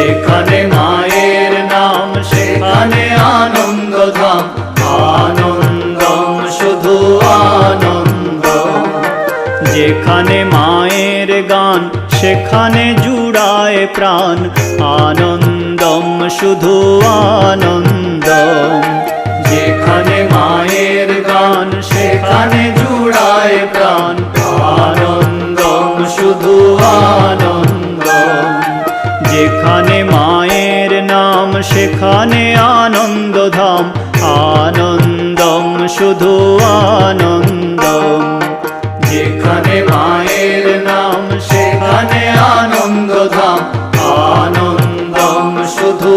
যেখানে মায়ের নাম সেখানে আনন্দধাম, আনন্দম শুধু আনন্দ। যেখানে মায়ের গান সেখানে জুড়ায় প্রাণ, আনন্দম শুধু আনন্দম। যেখানে মায়ের গান সেখানে জুড়ায় প্রাণ, আনন্দম শুধু আনন্দম। যেখানে মায়ের নাম সেখানে আনন্দধাম, আনন্দম শুধু আনন্দম। যেখানে মায়ের নাম সেখানে আনন্দধাম, আনন্দম শুধু